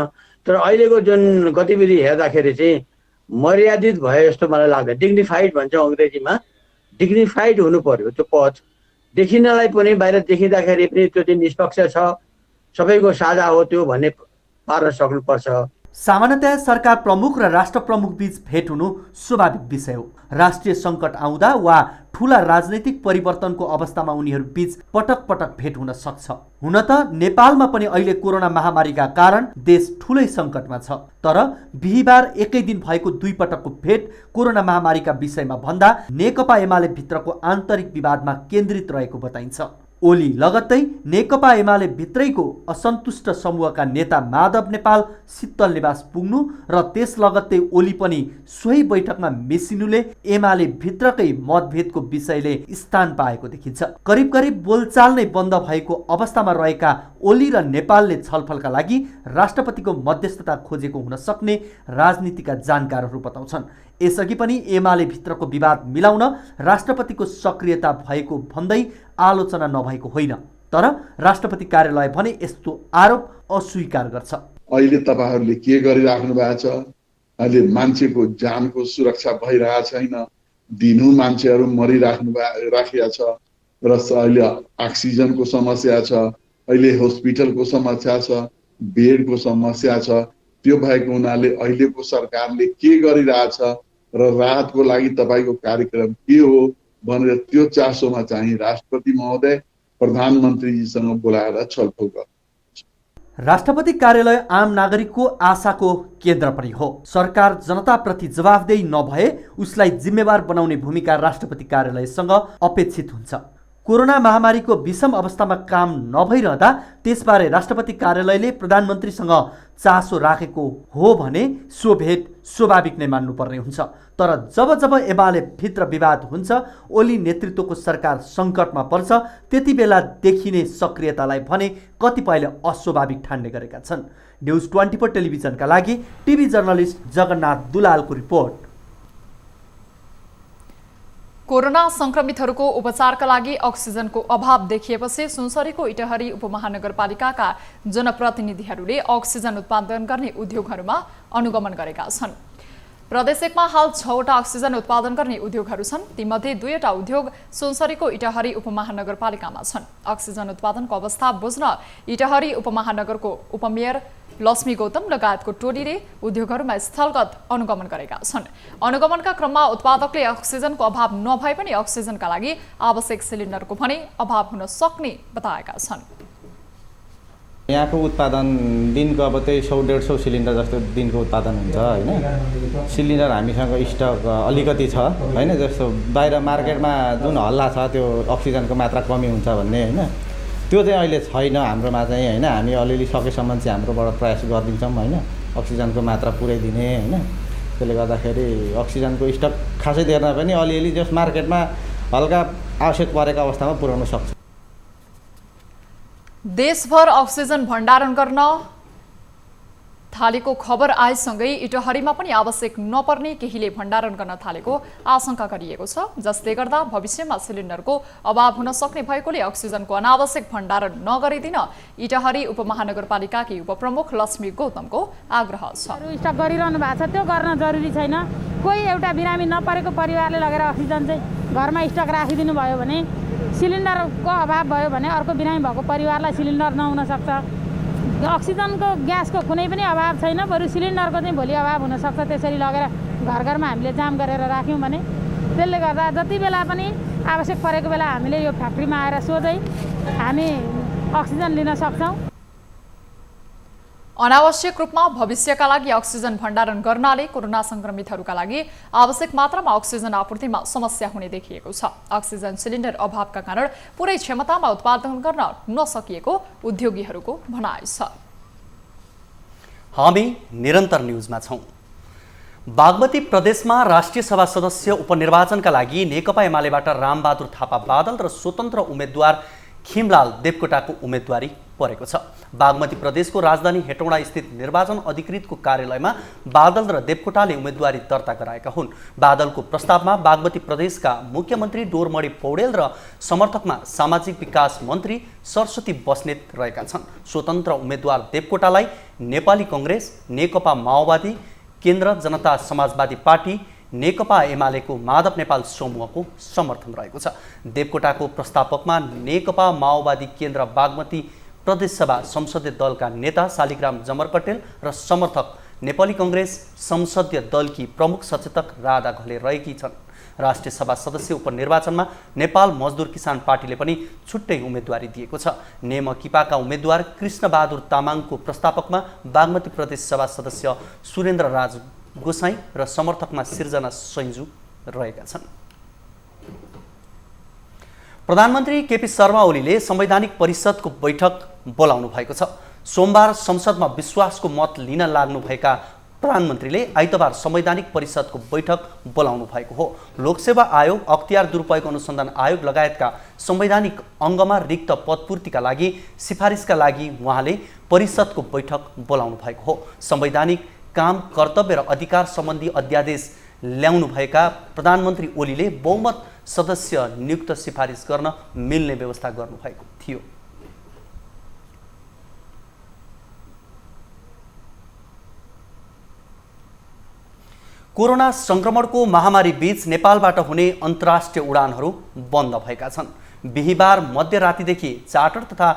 तर अहिलेको जुन गतिविधि हेर्दाखेरि चाहिँ मर्यादित भए जस्तो मलाई लाग्छ। डिग्निफाइड भन्छ अङ्ग्रेजीमा, डिग्निफाइड हुनु पर्यो त्यो पद। देखिनलाई पनि बाहिर देखिँदाखेरि पनि त्यो चाहिँ निष्पक्ष छ, सबैको साझा हो त्यो भन्ने पार्न सक्नुपर्छ। सामान्यतया सरकार प्रमुख र राष्ट्र प्रमुख बीच भेट हुनु स्वाभाविक विषय हो। राष्ट्रिय सङ्कट आउँदा वा ठुला राजनैतिक परिवर्तनको अवस्थामा उनीहरू बीच पटक पटक भेट हुन सक्छ। हुन त नेपालमा पनि अहिले कोरोना महामारीका कारण देश ठुलै सङ्कटमा छ। तर बिहिबार एकै दिन भएको 2 पटकको भेट कोरोना महामारीका विषयमा भन्दा नेकपा एमाले भित्रको आन्तरिक विवादमा केन्द्रित रहेको बताइन्छ। ओली लगत्तै नेकपा एमाले भित्रैको असन्तुष्ट समूहका नेता माधव नेपाल शीतल निवास पुग्नु र त्यस लगत्तै ओली पनि सोही बैठकमा मिसिनुले एमाले भित्रकै मतभेदको विषयले स्थान पाएको देखिन्छ। करिब करिब बोलचाल नै बन्द भएको अवस्थामा रहेका ओली र नेपालले छलफलका लागि राष्ट्रपतिको मध्यस्थता खोजेको हुन सक्ने राजनीतिका जानकारहरू बताउँछन्। यसअघि पनि एमाले भित्रको विवाद मिलाउन राष्ट्रपतिको सक्रियता भएको भन्दै आलोचना नभएको होइन। तर राष्ट्रपति कार्यालय भने यस्तो आरोप अस्वीकार गर्छ। अहिले तपाईहरूले के गरिराख्नु भएको छ? अहिले मान्छेको जानको सुरक्षा भइरहेको छैन, दिनहुँ मान्छेहरू राखिया छ र अहिले अक्सिजनको समस्या छ, अहिले हस्पिटलको समस्या छ, बेडको समस्या छ। त्यो भएको हुनाले अहिलेको सरकारले के गरिरहेछ र राहतको लागि तपाईँको कार्यक्रम के हो भनेर त्यो चासोमा चाहिँ राष्ट्रपति महोदय प्रधानमन्त्रीजीसँग बोलाएर छलफल गर्छ। राष्ट्रपति कार्यालय आम नागरिकको आशाको केन्द्र पनि हो। सरकार जनताप्रति जवाफदेही नभए उसलाई जिम्मेवार बनाउने भूमिका राष्ट्रपति कार्यालयसँग अपेक्षित हुन्छ। कोरोना महामारीको विषम अवस्थामा काम नभइरहँदा त्यसबारे राष्ट्रपति कार्यालयले प्रधानमन्त्रीसँग चासो राखेको हो भने सो भेट स्वाभाविक नै मान्नुपर्ने हुन्छ। तर जब जब एमाले भित्र विवाद हुन्छ, ओली नेतृत्वको सरकार सङ्कटमा पर्छ, त्यति बेला देखिने सक्रियतालाई भने कतिपयले अस्वाभाविक ठान्ने गरेका छन्। न्युज 24 टेलिभिजनका लागि टिभी जर्नलिस्ट जगन्नाथ दुलालको रिपोर्ट। कोरोना संक्रमितहरूको उपचारका लागि अक्सिजनको अभाव देखिएपछि सुनसरीको इटहरी उपमहानगरपालिकाका जनप्रतिनिधिहरूले अक्सिजन उत्पादन गर्ने उद्योगहरूमा अनुगमन गरेका छन्। प्रदेश 1मा हाल 6वटा अक्सिजन उत्पादन गर्ने उद्योगहरू छन्। तीमध्ये 2वटा उद्योग सुनसरीको इटहरी उपमहानगरपालिकामा छन्। अक्सिजन उत्पादनको अवस्था बुझ्न इटहरी उपमहानगरको उपमेयर लक्ष्मी गौतम लगायतको टोलीले उद्योगहरूमा स्थलगत अनुगमन गरेका छन्। अनुगमनका क्रममा उत्पादकले अक्सिजनको अभाव नभए पनि अक्सिजनका लागि आवश्यक सिलिन्डरको भने अभाव हुन सक्ने बताएका छन्। यहाँको उत्पादन दिनको अब त्यही 100-150 सिलिन्डर जस्तो दिनको उत्पादन हुन्छ होइन। सिलिन्डर हामीसँग स्टक अलिकति छ होइन। जस्तो बाहिर मार्केटमा जुन हल्ला छ त्यो अक्सिजनको मात्रा कमी हुन्छ भन्ने होइन, त्यो चाहिँ अहिले छैन हाम्रोमा चाहिँ होइन। हामी अलिअलि सकेसम्म चाहिँ हाम्रोबाट प्रयास गरिदिन्छौँ होइन, अक्सिजनको मात्रा पुर्याइदिने होइन। त्यसले गर्दाखेरि अक्सिजनको स्टक खासै धेर पनि अलिअलि जस मार्केटमा हल्का आवश्यक परेको अवस्थामा पुर्याउन सक्छ। देशभर अक्सिजन भण्डारण गर्न थालेको खबर आएसँगै इटहरीमा पनि आवश्यक नपर्ने केहीले भण्डारण गर्न थालेको आशंका गरिएको छ, जसले गर्दा भविष्यमा सिलिन्डरको अभाव हुन सक्ने भएकोले अक्सिजनको अनावश्यक भण्डारण नगरिदिन इटहरी उपमहानगरपालिकाकी उपप्रमुख लक्ष्मी गौतमको आग्रह छ। स्टक गरिरहनु भएको छ त्यो गर्न जरुरी छैन। कोही एउटा बिरामी नपरेको परिवारले लगेर अक्सिजन चाहिँ घरमा स्टक राखिदिनु भयो भने सिलिन्डरको अभाव भयो भने अर्को बिरामी भएको परिवारलाई सिलिन्डर नहुन सक्छ। अक्सिजनको ग्यासको कुनै पनि अभाव छैन, बरु सिलिन्डरको चाहिँ भोलि अभाव हुनसक्छ। त्यसरी लगेर घर घरमा हामीले जाम गरेर राख्यौँ भने त्यसले गर्दा जति बेला पनि आवश्यक परेको बेला हामीले यो फ्याक्ट्रीमा आएर सोझै हामी अक्सिजन लिन सक्छौँ। अनावश्यक रूपमा भविष्यका लागि अक्सिजन भण्डारण गर्नाले कोरोना संक्रमितहरूका लागि आवश्यक मात्रामा अक्सिजन आपूर्तिमा समस्या हुने देखिएको छ। अक्सिजन सिलिन्डर अभावका कारण पूरै क्षमतामा उत्पादन गर्न नसकिएको उद्योगीहरूको भनाइ छ। हामी निरन्तर न्युजमा छौं। बागमती प्रदेशमा राष्ट्रिय सभा सदस्य उपनिर्वाचनका लागि नेकपा एमालेबाट रामबहादुर थापा बादल र स्वतन्त्र उम्मेद्वार खिमलाल देवकोटाको उम्मेदवारी परेको छ। बागमती प्रदेशको राजधानी हेटौँडा स्थित निर्वाचन अधिकृतको कार्यालयमा बादल र देवकोटाले उम्मेदवारी दर्ता गराएका हुन्। बादलको प्रस्तावमा बागमती प्रदेशका मुख्यमन्त्री डोरमणि पौडेल र समर्थकमा सामाजिक विकास मन्त्री सरस्वती बस्नेत रहेका छन्। स्वतन्त्र उम्मेदवार देवकोटालाई नेपाली कङ्ग्रेस, नेकपा माओवादी, केन्द्र जनता समाजवादी पार्टी, नेकपा एमालेको माधव नेपाल समूहको समर्थन रहेको छ। देवकोटाको प्रस्तावकमा नेकपा माओवादी केन्द्र बागमती प्रदेश सभा संसदीय दलका नेता शालिग्राम जमरकटेल र समर्थक नेपाली कङ्ग्रेस संसदीय दलकी प्रमुख सचेतक राधा घले रहेकी छन्। राष्ट्रिय सभा सदस्य उपनिर्वाचनमा नेपाल मजदुर किसान पार्टीले पनि छुट्टै उम्मेदवारी दिएको छ। नेमकिपाका उम्मेदवार कृष्णबहादुर तामाङको प्रस्तावकमा बागमती प्रदेश सभा सदस्य सुरेन्द्र राज गोसाई र समर्थकमा सिर्जना सैन्जु रहेका छन्। प्रधानमन्त्री केपी शर्मा ओलीले संवैधानिक परिषदको बैठक बोलाउनु भएको छ। सोमबार संसदमा विश्वासको मत लिन लाग्नुभएका प्रधानमन्त्रीले आइतबार संवैधानिक परिषदको बैठक बोलाउनु भएको हो। लोकसेवा आयोग, अख्तियार दुरुपयोग अनुसन्धान आयोग लगायतका संवैधानिक अङ्गमा रिक्त पदपूर्तिका लागि सिफारिसका लागि उहाँले परिषदको बैठक बोलाउनु भएको हो। संवैधानिक काम, कर्तव्य र अधिकार सम्बन्धी अध्यादेश ल्याउनुभएका प्रधानमन्त्री ओलीले बहुमत सदस्य नियुक्त सिफारिस गर्न मिल्ने व्यवस्था गर्नुभएको थियो। कोरोना संक्रमणको महामारी बीच नेपालबाट हुने अन्तर्राष्ट्रिय उडानहरू बन्द भएका छन्। बिहिबार मध्यरातिदेखि चार्टर तथा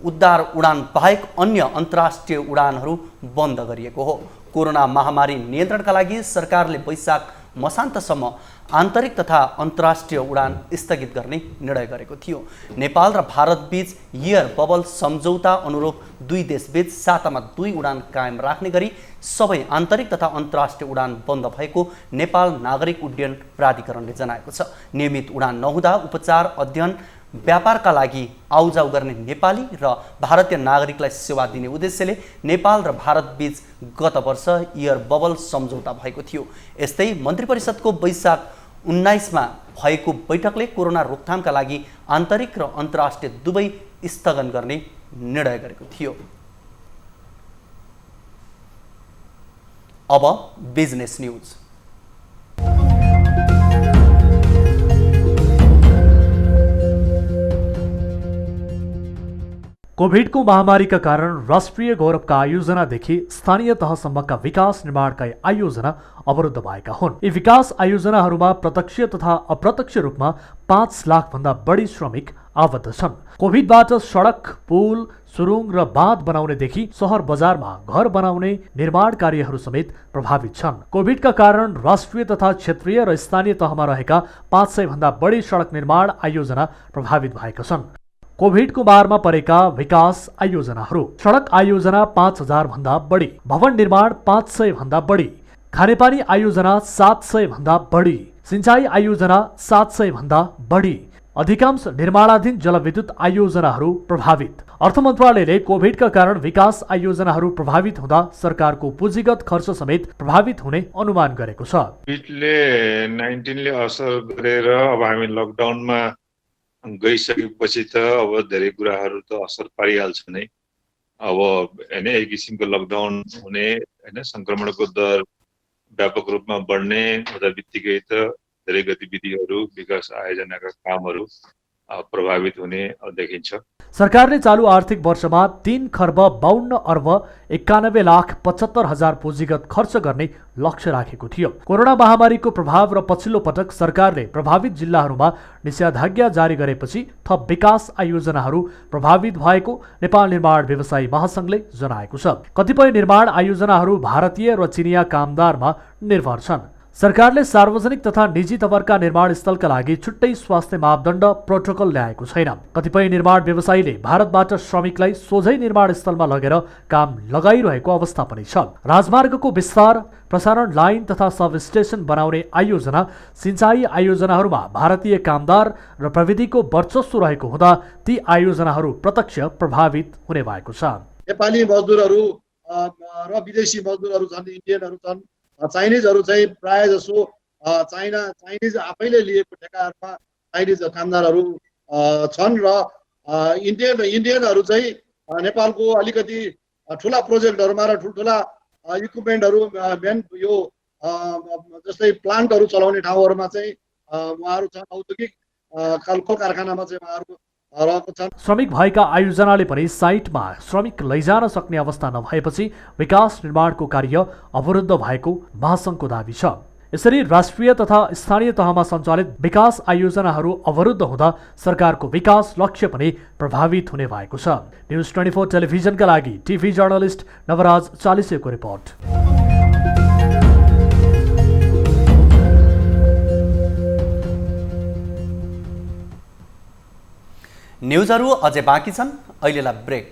उद्धार उडान बाहेक अन्य अन्तर्राष्ट्रिय उडानहरू बन्द गरिएको हो। कोरोना महामारी नियन्त्रणका लागि सरकारले वैशाख मसान्तसम्म आन्तरिक तथा अन्तर्राष्ट्रिय उडान स्थगित गर्ने निर्णय गरेको थियो। नेपाल र भारतबीच एयर बबल सम्झौता अनुरूप दुई देशबीच सातामा 2 उडान कायम राख्ने गरी सबै आन्तरिक तथा अन्तर्राष्ट्रिय उडान बन्द भएको नेपाल नागरिक उड्डयन प्राधिकरणले जनाएको छ। नियमित उडान नहुँदा उपचार, अध्ययन, व्यापारका लागि आउजाउ गर्ने नेपाली र भारतीय नागरिकलाई सेवा दिने उद्देश्यले नेपाल र भारतबीच गत वर्ष एयर बबल सम्झौता भएको थियो। यस्तै मन्त्री परिषदको वैशाख 19मा भएको बैठकले कोरोना रोकथामका लागि आन्तरिक र अन्तर्राष्ट्रिय दुवै स्थगन गर्ने निर्णय गरेको थियो। अब बिजनेस न्यूज। कोभिडको महामारीका कारण राष्ट्रिय गौरवका आयोजनादेखि स्थानीय तहसम्मका विकास निर्माणका आयोजना अवरुद्ध भएका हुन्। यी विकास आयोजनाहरूमा प्रत्यक्ष तथा अप्रत्यक्ष रूपमा 5 लाखभन्दा बढी श्रमिक आबद्ध छन्। कोभिडबाट सडक, पुल, सुरुङ र बाँध बनाउनेदेखि सहर बजारमा घर बनाउने निर्माण कार्यहरू समेत प्रभावित छन्। कोभिडका कारण राष्ट्रिय तथा क्षेत्रीय र स्थानीय तहमा रहेका 500 भन्दा बढी सडक निर्माण आयोजना प्रभावित भएका छन्। कोभिडको मारमा परेका विकास आयोजनाहरू: सडक आयोजना 5000 भन्दा बढी, भवन निर्माण 500 भन्दा बढी, खानेपानी आयोजना 700 भन्दा बढी, सिंचाई आयोजना 700 भन्दा बढी, अधिकांश निर्माणाधीन जलविद्युत आयोजनाहरू प्रभावित। अर्थ मन्त्रालयले कोभिडका कारण विकास आयोजनाहरू प्रभावित हुँदा सरकारको पुँजीगत खर्च समेत प्रभावित हुने अनुमान गरेको छ। कोभिड-19ले असर गरेर अब हामी लकडाउनमा गइसकेपछि त अब धेरै कुराहरू त असर पारिहाल्छ नै। अब हैन एक किसिमको लकडाउन हुने, हैन संक्रमणको दर व्यापक रूपमा बढ्ने हुँदा बित्तिकै त धेरै गतिविधिहरू, विकास आयोजनाका कामहरू प्रभावित हुने देखिन्छ। सरकारले चालू आर्थिक वर्षमा 3 खर्ब 52 अर्ब 91 लाख 75 हजार पुँजीगत खर्च गर्ने लक्ष्य राखेको थियो। कोरोना महामारीको प्रभाव र पछिल्लो पटक सरकारले प्रभावित जिल्लाहरूमा निषेधाज्ञा जारी गरेपछि थप विकास आयोजनाहरू प्रभावित भएको नेपाल निर्माण व्यवसायी महासंघले जनाएको छ। कतिपय निर्माण आयोजनाहरू भारतीय र चिनिया कामदारमा निर्भर छन्। सरकारले सार्वजनिक तथा निजी तवरका निर्माण स्थलका लागि छुट्टै स्वास्थ्य मापदण्ड प्रोटोकल ल्याएको छैन। कतिपय निर्माण व्यवसायीले भारतबाट श्रमिकलाई सोझै निर्माण स्थलमा लगेर काम लगाइरहेको अवस्था पनि छ। राजमार्गको विस्तार, प्रसारण लाइन तथा सब स्टेशन बनाउने आयोजना, सिंचाई आयोजनाहरूमा भारतीय कामदार र प्रविधिको वर्चस्व रहेको हुँदा ती आयोजनाहरू प्रत्यक्ष प्रभावित हुने भएको छ। नेपाली मजदुरहरू र विदेशी मजदुरहरू छन्, इन्डियनहरू छन्, चाइनिजहरू चाहिँ प्राय जसो चाइनिज आफैले लिएको ठेकाहरूमा चाइनिज कामदारहरू छन् र इन्डियनहरू चाहिँ नेपालको अलिकति ठुला प्रोजेक्टहरूमा र ठुल्ठुला इक्विपमेन्टहरू मेन यो जस्तै प्लान्टहरू चलाउने ठाउँहरूमा चाहिँ उहाँहरू छन्। औद्योगिक कल कारखानामा चाहिँ उहाँहरू रहेको छन्। श्रमिक भएका आयोजनाले पनि साइटमा श्रमिक लैजान सक्ने अवस्था नभएपछि विकास निर्माणको कार्य अवरुद्ध भएको महासङ्घको दाबी छ। यसरी राष्ट्रिय तथा स्थानीय तहमा सञ्चालित विकास आयोजनाहरू अवरुद्ध हुँदा सरकारको विकास लक्ष्य पनि प्रभावित हुने भएको छ। न्युज 24 टेलिभिजनका लागि टिभी जर्नलिस्ट नवराज चालिसेको रिपोर्ट। न्युजहरू अझै बाँकी छन्, अहिलेलाई ब्रेक।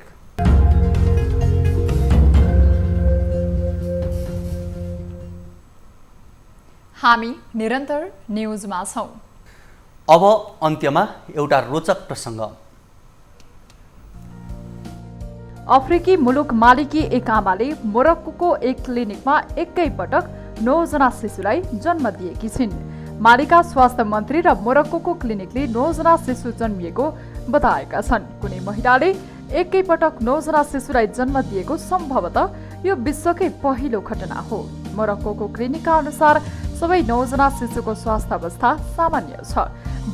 हामी निरन्तर न्युजमा छौं। अब अन्त्यमा एउटा रोचक प्रसङ्ग। अफ्रिकी मुलुक मालीकी एक आमाले मोरक्कोको एक क्लिनिकमा एकैपटक 9 जना शिशुलाई जन्म दिएकी छिन्। मालीका स्वास्थ्य मन्त्री र मोरक्कोको क्लिनिकले 9 जना शिशु जन्मिएको बताएका छन्। कुनै महिलाले एकैपटक 9 जना शिशुलाई जन्म दिएको सम्भवतः यो विश्वकै पहिलो घटना हो। मोरक्कोको क्लिनिकका अनुसार सबै 9 जना शिशुको स्वास्थ्य अवस्था सामान्य छ।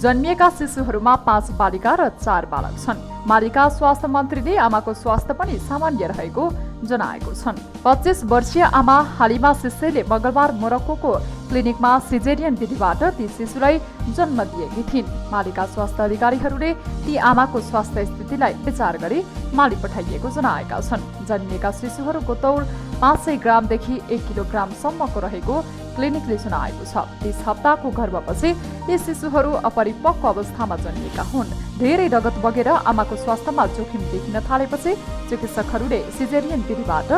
जन्मिएका शिशुहरूमा 5 बालिका र 4 बालक छन्। मालीका स्वास्थ्य मन्त्रीले आमाको स्वास्थ्य पनि सामान्य रहेको जनाएको छन्। 25 वर्षीय आमा हालिमा सिस्सेले मंगलबार मोरक्कोको क्लिनिकमा सिजेरियन विधिबाट ती शिशुलाई जन्म दिएकी थिइन्। मालीका स्वास्थ्य अधिकारीहरूले ती आमाको स्वास्थ्य स्थितिलाई विचार गरी माली पठाइएको जनाएका छन्। जन्मिएका शिशुहरूको तौल 500 ग्रामदेखि 1 किलोग्रामसम्मको रहेको क्लिनिकले जनाएको छ। 30 हप्ताको गर्भपछि यी शिशुहरू अपरिपक्व अवस्थामा जन्मिएका हुन्। धेरै रगत बगेर आमाको स्वास्थ्यमा जोखिम देखिन थालेपछि चिकित्सकहरूले सिजेरियन विधिबाट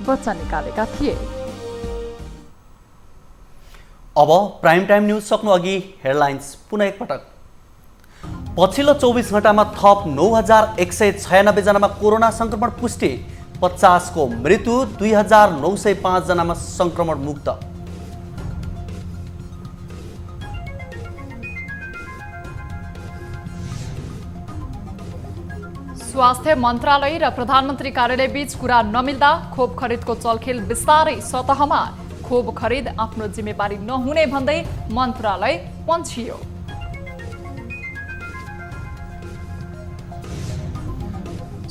बच्चा निकालेका थिए। अब प्राइम टाइम न्युज सक्नु अघि हेडलाइन्स पुनः एकपटक। पछिल्लो 24 घण्टामा थप 9196 जनामा कोरोना संक्रमण पुष्टि, 50 को मृत्यु, 2905 जनामा संक्रमण मुक्त। स्वास्थ्य मन्त्रालय र प्रधानमन्त्री कार्यालय बीच कुरा नमिल्दा खोप खरिदको चलखेल विस्तारै सतहमा। खोप खरिद आफ्नो जिम्मेवारी नहुने भन्दै मन्त्रालय पन्छियो।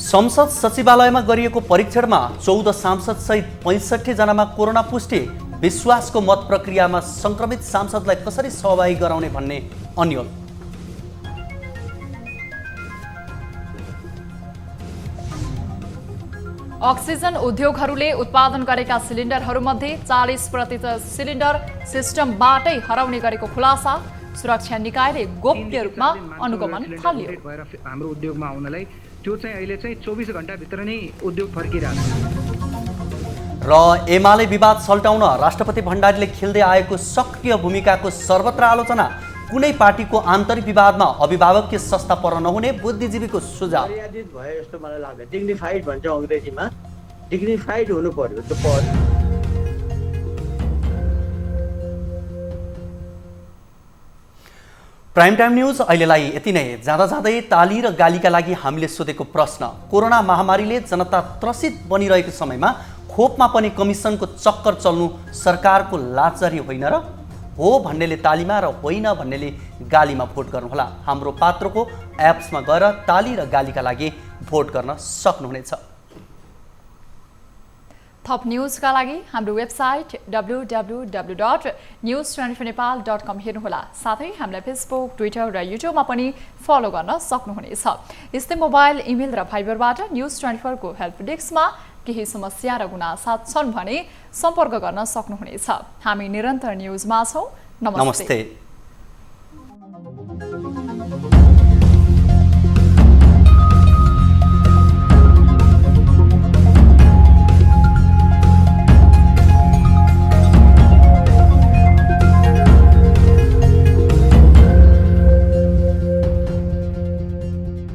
संसद सचिवालयमा गरिएको परीक्षणमा 14 सांसद सहित 65 जनामा कोरोना पुष्टि। विश्वासको मत प्रक्रियामा संक्रमित सांसदलाई कसरी सहभागी गराउने भन्ने अन्यल। अक्सिजन उद्योगहरूले उत्पादन गरेका सिलिन्डरहरूमध्ये 40% सिलिन्डर सिस्टमबाटै हराउने गरेको खुलासा। सुरक्षा निकायले गोप्य रूपमा अनुगमन थाल्यो। हाम्रो उद्योगमा आउनलाई त्यो चाहिँ अहिले चाहिँ 24 घण्टाभित्र नै उद्योग फर्किरहेको छ। र एमाले विवाद सल्टाउन राष्ट्रपति भण्डारीले खेल्दै आएको सक्रिय भूमिकाको सर्वत्र आलोचना। कुनै पार्टीको आन्तरिक विवादमा अभिभावकीय संस्था पर्न नहुने बुद्धिजीवीको सुझाव। मर्यादित भयो जस्तो मलाई लाग्छ। डिग्निफाइड भन्छ अंग्रेजीमा, डिग्निफाइड हुनु पर्यो त्यो पद। प्राइम टाइम न्युज अहिलेलाई यति नै। जाँदा जाँदै ताली र गालीका लागि हामीले सोधेको प्रश्न, कोरोना महामारीले जनता त्रसित बनिरहेको समयमा खोपमा पनि कमिसनको चक्कर चल्नु सरकारको लाचारी होइन र? हो भन्नेले तालीमा र होइन भन्नेले गालीमा भोट गर्नुहोला। हाम्रो पात्रको एप्समा गएर ताली र गालीका लागि भोट गर्न सक्नुहुनेछ। थप न्युजका लागि हाम्रो वेबसाइट www.news24nepal.com हेर्नुहोला। साथै हामीलाई फेसबुक, ट्विटर र युट्युबमा पनि फलो गर्न सक्नुहुनेछ। यस्तै मोबाइल, इमेल र भाइबरबाट न्युज 24 को हेल्प डेस्कमा केही समस्या र गुनासा छन् भने सम्पर्क गर्न सक्नुहुनेछ। हामी निरन्तर न्युजमा छौं। नमस्ते।